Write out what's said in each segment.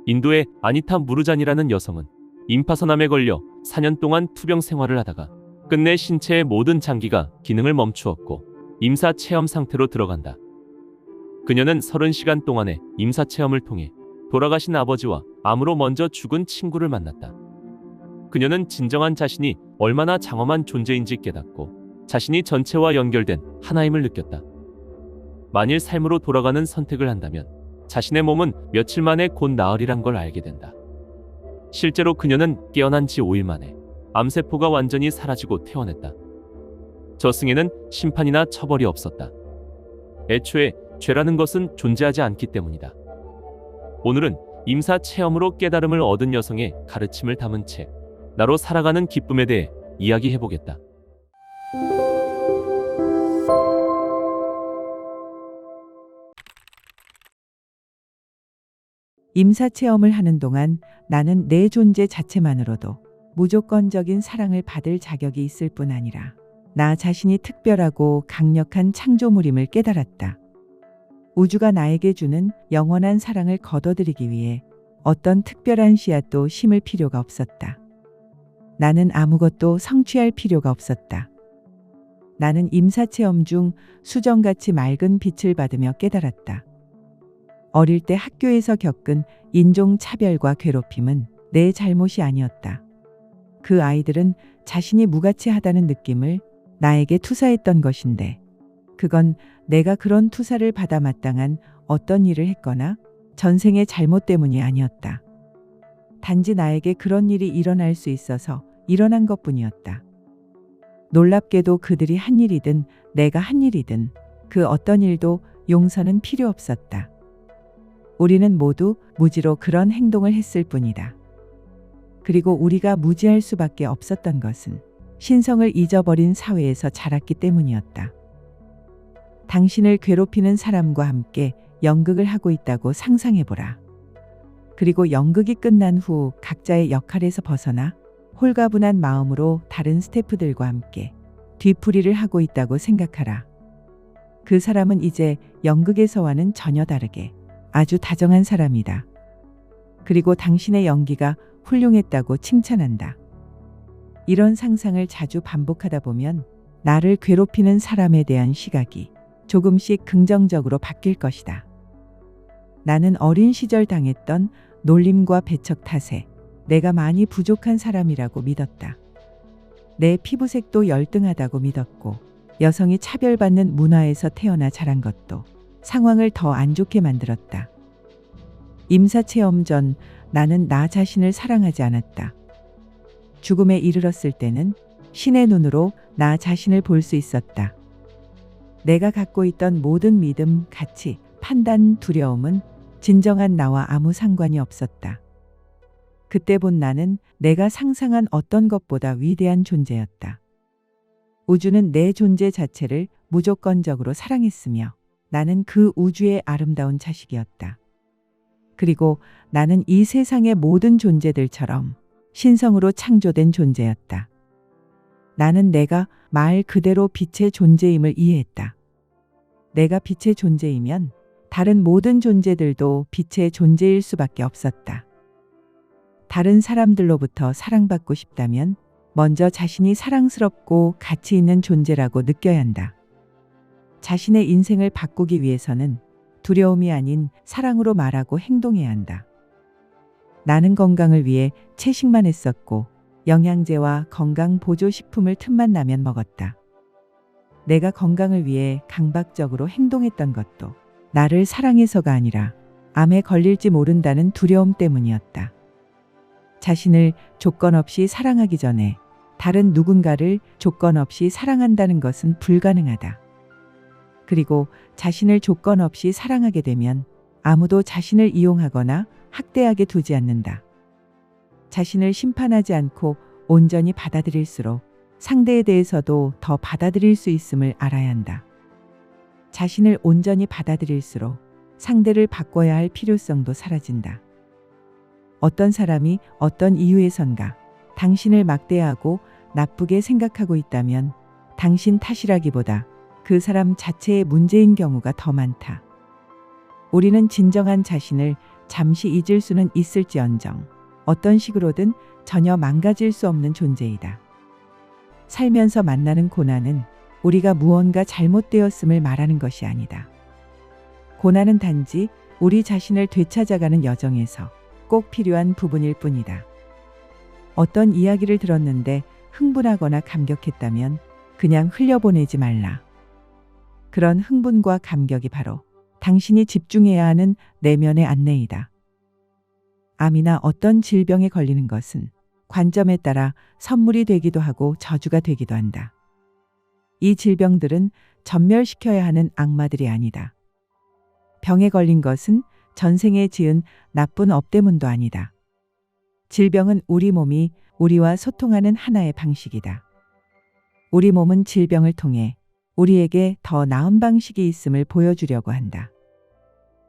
인도의 아니타 무르잔이라는 여성은 임파선암에 걸려 4년 동안 투병 생활을 하다가 끝내 신체의 모든 장기가 기능을 멈추었고 임사 체험 상태로 들어간다. 그녀는 30시간 동안의 임사 체험을 통해 돌아가신 아버지와 암으로 먼저 죽은 친구를 만났다. 그녀는 진정한 자신이 얼마나 장엄한 존재인지 깨닫고 자신이 전체와 연결된 하나임을 느꼈다. 만일 삶으로 돌아가는 선택을 한다면 자신의 몸은 며칠 만에 곧 나으리란 걸 알게 된다. 실제로 그녀는 깨어난 지 5일 만에 암세포가 완전히 사라지고 퇴원했다. 저승에는 심판이나 처벌이 없었다. 애초에 죄라는 것은 존재하지 않기 때문이다. 오늘은 임사 체험으로 깨달음을 얻은 여성의 가르침을 담은 책, 나로 살아가는 기쁨에 대해 이야기해보겠다. 임사체험을 하는 동안 나는 내 존재 자체만으로도 무조건적인 사랑을 받을 자격이 있을 뿐 아니라 나 자신이 특별하고 강력한 창조물임을 깨달았다. 우주가 나에게 주는 영원한 사랑을 거둬들이기 위해 어떤 특별한 씨앗도 심을 필요가 없었다. 나는 아무것도 성취할 필요가 없었다. 나는 임사체험 중 수정같이 맑은 빛을 받으며 깨달았다. 어릴 때 학교에서 겪은 인종차별과 괴롭힘은 내 잘못이 아니었다. 그 아이들은 자신이 무가치하다는 느낌을 나에게 투사했던 것인데, 그건 내가 그런 투사를 받아 마땅한 어떤 일을 했거나 전생의 잘못 때문이 아니었다. 단지 나에게 그런 일이 일어날 수 있어서 일어난 것뿐이었다. 놀랍게도 그들이 한 일이든 내가 한 일이든 그 어떤 일도 용서는 필요 없었다. 우리는 모두 무지로 그런 행동을 했을 뿐이다. 그리고 우리가 무지할 수밖에 없었던 것은 신성을 잊어버린 사회에서 자랐기 때문이었다. 당신을 괴롭히는 사람과 함께 연극을 하고 있다고 상상해보라. 그리고 연극이 끝난 후 각자의 역할에서 벗어나 홀가분한 마음으로 다른 스태프들과 함께 뒤풀이를 하고 있다고 생각하라. 그 사람은 이제 연극에서와는 전혀 다르게 아주 다정한 사람이다. 그리고 당신의 연기가 훌륭했다고 칭찬한다. 이런 상상을 자주 반복하다 보면 나를 괴롭히는 사람에 대한 시각이 조금씩 긍정적으로 바뀔 것이다. 나는 어린 시절 당했던 놀림과 배척 탓에 내가 많이 부족한 사람이라고 믿었다. 내 피부색도 열등하다고 믿었고, 여성이 차별받는 문화에서 태어나 자란 것도 상황을 더 안 좋게 만들었다. 임사체험 전 나는 나 자신을 사랑하지 않았다. 죽음에 이르렀을 때는 신의 눈으로 나 자신을 볼 수 있었다. 내가 갖고 있던 모든 믿음, 가치, 판단, 두려움은 진정한 나와 아무 상관이 없었다. 그때 본 나는 내가 상상한 어떤 것보다 위대한 존재였다. 우주는 내 존재 자체를 무조건적으로 사랑했으며 나는 그 우주의 아름다운 자식이었다. 그리고 나는 이 세상의 모든 존재들처럼 신성으로 창조된 존재였다. 나는 내가 말 그대로 빛의 존재임을 이해했다. 내가 빛의 존재이면 다른 모든 존재들도 빛의 존재일 수밖에 없었다. 다른 사람들로부터 사랑받고 싶다면 먼저 자신이 사랑스럽고 가치 있는 존재라고 느껴야 한다. 자신의 인생을 바꾸기 위해서는 두려움이 아닌 사랑으로 말하고 행동해야 한다. 나는 건강을 위해 채식만 했었고 영양제와 건강 보조식품을 틈만 나면 먹었다. 내가 건강을 위해 강박적으로 행동했던 것도 나를 사랑해서가 아니라 암에 걸릴지 모른다는 두려움 때문이었다. 자신을 조건 없이 사랑하기 전에 다른 누군가를 조건 없이 사랑한다는 것은 불가능하다. 그리고 자신을 조건 없이 사랑하게 되면 아무도 자신을 이용하거나 학대하게 두지 않는다. 자신을 심판하지 않고 온전히 받아들일수록 상대에 대해서도 더 받아들일 수 있음을 알아야 한다. 자신을 온전히 받아들일수록 상대를 바꿔야 할 필요성도 사라진다. 어떤 사람이 어떤 이유에선가 당신을 막대하고 나쁘게 생각하고 있다면 당신 탓이라기보다 그 사람 자체의 문제인 경우가 더 많다. 우리는 진정한 자신을 잠시 잊을 수는 있을지언정 어떤 식으로든 전혀 망가질 수 없는 존재이다. 살면서 만나는 고난은 우리가 무언가 잘못되었음을 말하는 것이 아니다. 고난은 단지 우리 자신을 되찾아가는 여정에서 꼭 필요한 부분일 뿐이다. 어떤 이야기를 들었는데 흥분하거나 감격했다면 그냥 흘려보내지 말라. 그런 흥분과 감격이 바로 당신이 집중해야 하는 내면의 안내이다. 암이나 어떤 질병에 걸리는 것은 관점에 따라 선물이 되기도 하고 저주가 되기도 한다. 이 질병들은 전멸시켜야 하는 악마들이 아니다. 병에 걸린 것은 전생에 지은 나쁜 업대문도 아니다. 질병은 우리 몸이 우리와 소통하는 하나의 방식이다. 우리 몸은 질병을 통해 우리에게 더 나은 방식이 있음을 보여주려고 한다.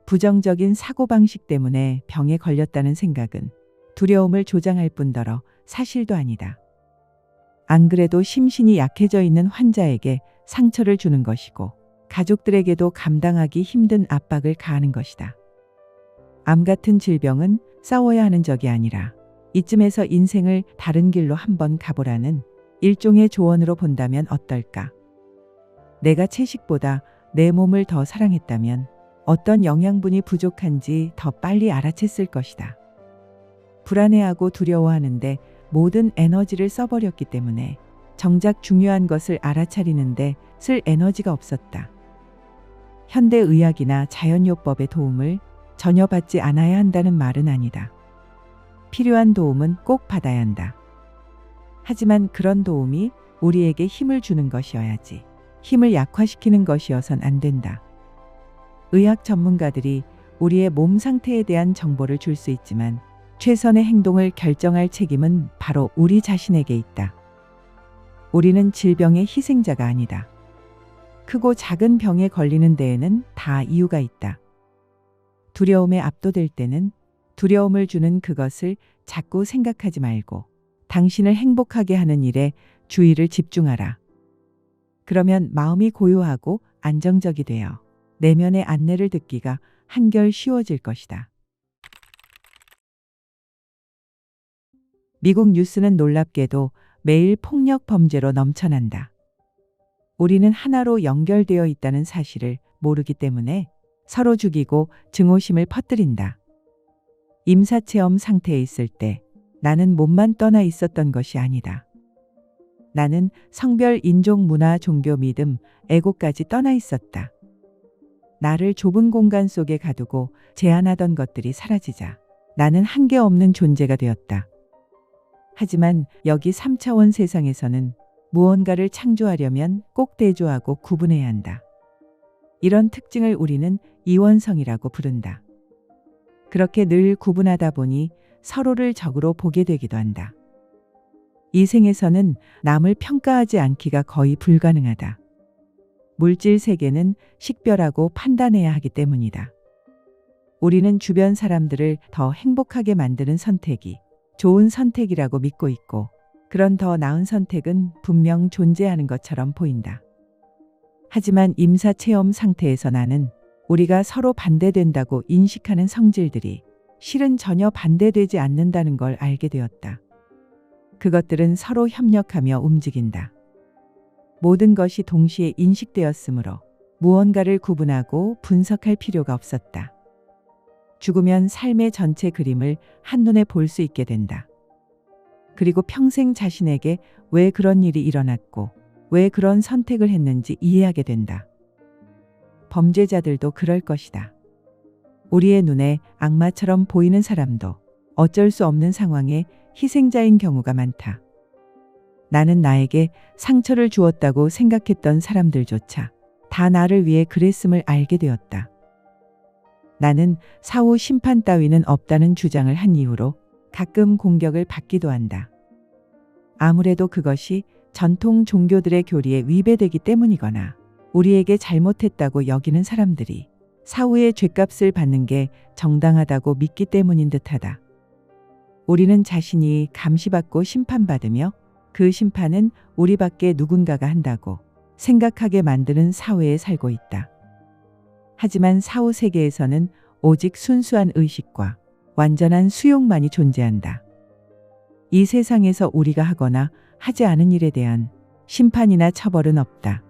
부정적인 사고방식 때문에 병에 걸렸다는 생각은 두려움을 조장할 뿐더러 사실도 아니다. 안 그래도 심신이 약해져 있는 환자에게 상처를 주는 것이고 가족들에게도 감당하기 힘든 압박을 가하는 것이다. 암 같은 질병은 싸워야 하는 적이 아니라 이쯤에서 인생을 다른 길로 한번 가보라는 일종의 조언으로 본다면 어떨까? 내가 채식보다 내 몸을 더 사랑했다면 어떤 영양분이 부족한지 더 빨리 알아챘을 것이다. 불안해하고 두려워하는데 모든 에너지를 써버렸기 때문에 정작 중요한 것을 알아차리는데 쓸 에너지가 없었다. 현대의학이나 자연요법의 도움을 전혀 받지 않아야 한다는 말은 아니다. 필요한 도움은 꼭 받아야 한다. 하지만 그런 도움이 우리에게 힘을 주는 것이어야지 힘을 약화시키는 것이어선 안 된다. 의학 전문가들이 우리의 몸 상태에 대한 정보를 줄 수 있지만 최선의 행동을 결정할 책임은 바로 우리 자신에게 있다. 우리는 질병의 희생자가 아니다. 크고 작은 병에 걸리는 데에는 다 이유가 있다. 두려움에 압도될 때는 두려움을 주는 그것을 자꾸 생각하지 말고 당신을 행복하게 하는 일에 주의를 집중하라. 그러면 마음이 고요하고 안정적이 되어 내면의 안내를 듣기가 한결 쉬워질 것이다. 미국 뉴스는 놀랍게도 매일 폭력 범죄로 넘쳐난다. 우리는 하나로 연결되어 있다는 사실을 모르기 때문에 서로 죽이고 증오심을 퍼뜨린다. 임사체험 상태에 있을 때 나는 몸만 떠나 있었던 것이 아니다. 나는 성별, 인종, 문화, 종교, 믿음, 에고까지 떠나 있었다. 나를 좁은 공간 속에 가두고 제한하던 것들이 사라지자 나는 한계 없는 존재가 되었다. 하지만 여기 3차원 세상에서는 무언가를 창조하려면 꼭 대조하고 구분해야 한다. 이런 특징을 우리는 이원성이라고 부른다. 그렇게 늘 구분하다 보니 서로를 적으로 보게 되기도 한다. 이 생에서는 남을 평가하지 않기가 거의 불가능하다. 물질 세계는 식별하고 판단해야 하기 때문이다. 우리는 주변 사람들을 더 행복하게 만드는 선택이 좋은 선택이라고 믿고 있고 그런 더 나은 선택은 분명 존재하는 것처럼 보인다. 하지만 임사체험 상태에서 나는 우리가 서로 반대된다고 인식하는 성질들이 실은 전혀 반대되지 않는다는 걸 알게 되었다. 그것들은 서로 협력하며 움직인다. 모든 것이 동시에 인식되었으므로 무언가를 구분하고 분석할 필요가 없었다. 죽으면 삶의 전체 그림을 한눈에 볼 수 있게 된다. 그리고 평생 자신에게 왜 그런 일이 일어났고 왜 그런 선택을 했는지 이해하게 된다. 범죄자들도 그럴 것이다. 우리의 눈에 악마처럼 보이는 사람도 어쩔 수 없는 상황에 희생자인 경우가 많다. 나는 나에게 상처를 주었다고 생각했던 사람들조차 다 나를 위해 그랬음을 알게 되었다. 나는 사후 심판 따위는 없다는 주장을 한 이후로 가끔 공격을 받기도 한다. 아무래도 그것이 전통 종교들의 교리에 위배되기 때문이거나 우리에게 잘못했다고 여기는 사람들이 사후에 죗값을 받는 게 정당하다고 믿기 때문인 듯하다. 우리는 자신이 감시받고 심판받으며 그 심판은 우리밖에 누군가가 한다고 생각하게 만드는 사회에 살고 있다. 하지만 사후 세계에서는 오직 순수한 의식과 완전한 수용만이 존재한다. 이 세상에서 우리가 하거나 하지 않은 일에 대한 심판이나 처벌은 없다.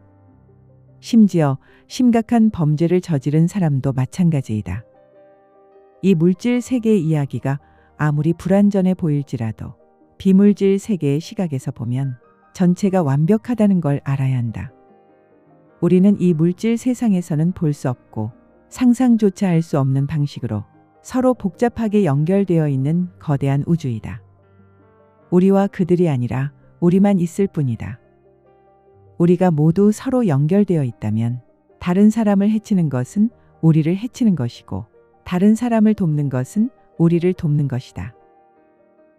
심지어 심각한 범죄를 저지른 사람도 마찬가지이다. 이 물질 세계의 이야기가 아무리 불완전해 보일지라도 비물질 세계의 시각에서 보면 전체가 완벽하다는 걸 알아야 한다. 우리는 이 물질 세상에서는 볼 수 없고 상상조차 할 수 없는 방식으로 서로 복잡하게 연결되어 있는 거대한 우주이다. 우리와 그들이 아니라 우리만 있을 뿐이다. 우리가 모두 서로 연결되어 있다면 다른 사람을 해치는 것은 우리를 해치는 것이고 다른 사람을 돕는 것은 우리를 돕는 것이다.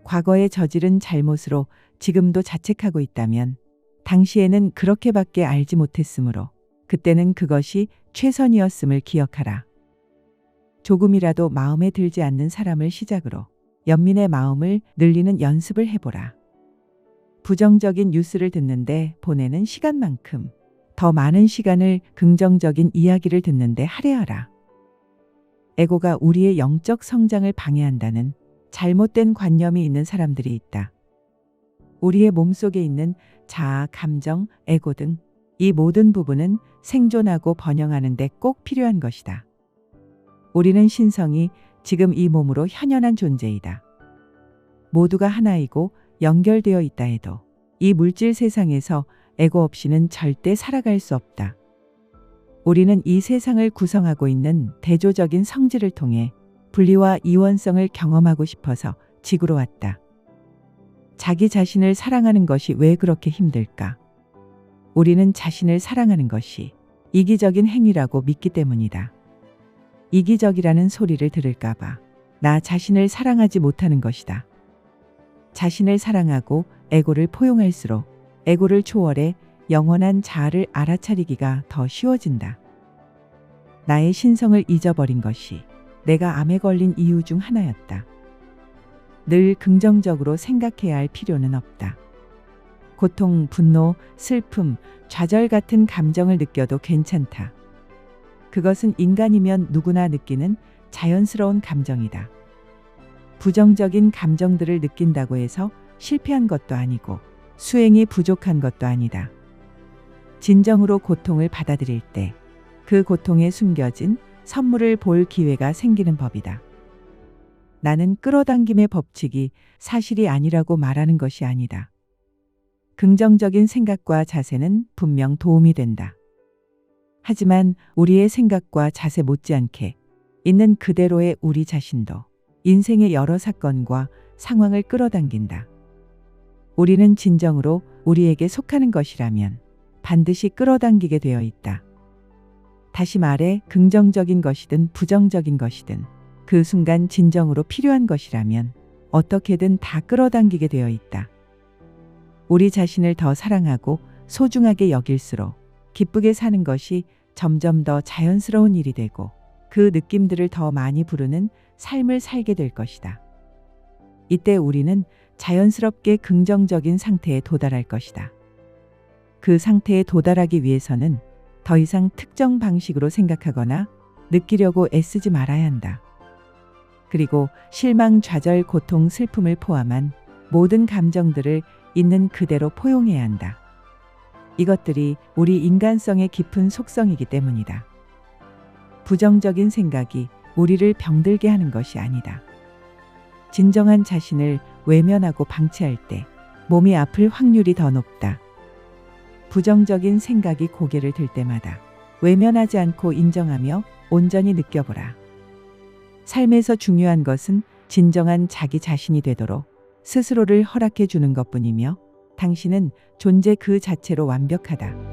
과거에 저지른 잘못으로 지금도 자책하고 있다면 당시에는 그렇게밖에 알지 못했으므로 그때는 그것이 최선이었음을 기억하라. 조금이라도 마음에 들지 않는 사람을 시작으로 연민의 마음을 늘리는 연습을 해보라. 부정적인 뉴스를 듣는데 보내는 시간만큼 더 많은 시간을 긍정적인 이야기를 듣는데 할애하라. 에고가 우리의 영적 성장을 방해한다는 잘못된 관념이 있는 사람들이 있다. 우리의 몸속에 있는 자아, 감정, 에고 등 이 모든 부분은 생존하고 번영하는 데 꼭 필요한 것이다. 우리는 신성이 지금 이 몸으로 현현한 존재이다. 모두가 하나이고 연결되어 있다 해도 이 물질 세상에서 에고 없이는 절대 살아갈 수 없다. 우리는 이 세상을 구성하고 있는 대조적인 성질을 통해 분리와 이원성을 경험하고 싶어서 지구로 왔다. 자기 자신을 사랑하는 것이 왜 그렇게 힘들까? 우리는 자신을 사랑하는 것이 이기적인 행위라고 믿기 때문이다. 이기적이라는 소리를 들을까봐 나 자신을 사랑하지 못하는 것이다. 자신을 사랑하고 에고를 포용할수록 에고를 초월해 영원한 자아를 알아차리기가 더 쉬워진다. 나의 신성을 잊어버린 것이 내가 암에 걸린 이유 중 하나였다. 늘 긍정적으로 생각해야 할 필요는 없다. 고통, 분노, 슬픔, 좌절 같은 감정을 느껴도 괜찮다. 그것은 인간이면 누구나 느끼는 자연스러운 감정이다. 부정적인 감정들을 느낀다고 해서 실패한 것도 아니고 수행이 부족한 것도 아니다. 진정으로 고통을 받아들일 때 그 고통에 숨겨진 선물을 볼 기회가 생기는 법이다. 나는 끌어당김의 법칙이 사실이 아니라고 말하는 것이 아니다. 긍정적인 생각과 자세는 분명 도움이 된다. 하지만 우리의 생각과 자세 못지않게 있는 그대로의 우리 자신도 인생의 여러 사건과 상황을 끌어당긴다. 우리는 진정으로 우리에게 속하는 것이라면 반드시 끌어당기게 되어 있다. 다시 말해 긍정적인 것이든 부정적인 것이든 그 순간 진정으로 필요한 것이라면 어떻게든 다 끌어당기게 되어 있다. 우리 자신을 더 사랑하고 소중하게 여길수록 기쁘게 사는 것이 점점 더 자연스러운 일이 되고 그 느낌들을 더 많이 부르는 삶을 살게 될 것이다. 이때 우리는 자연스럽게 긍정적인 상태에 도달할 것이다. 그 상태에 도달하기 위해서는 더 이상 특정 방식으로 생각하거나 느끼려고 애쓰지 말아야 한다. 그리고 실망, 좌절, 고통, 슬픔을 포함한 모든 감정들을 있는 그대로 포용해야 한다. 이것들이 우리 인간성의 깊은 속성이기 때문이다. 부정적인 생각이 우리를 병들게 하는 것이 아니다. 진정한 자신을 외면하고 방치할 때 몸이 아플 확률이 더 높다. 부정적인 생각이 고개를 들 때마다 외면하지 않고 인정하며 온전히 느껴보라. 삶에서 중요한 것은 진정한 자기 자신이 되도록 스스로를 허락해 주는 것뿐이며 당신은 존재 그 자체로 완벽하다.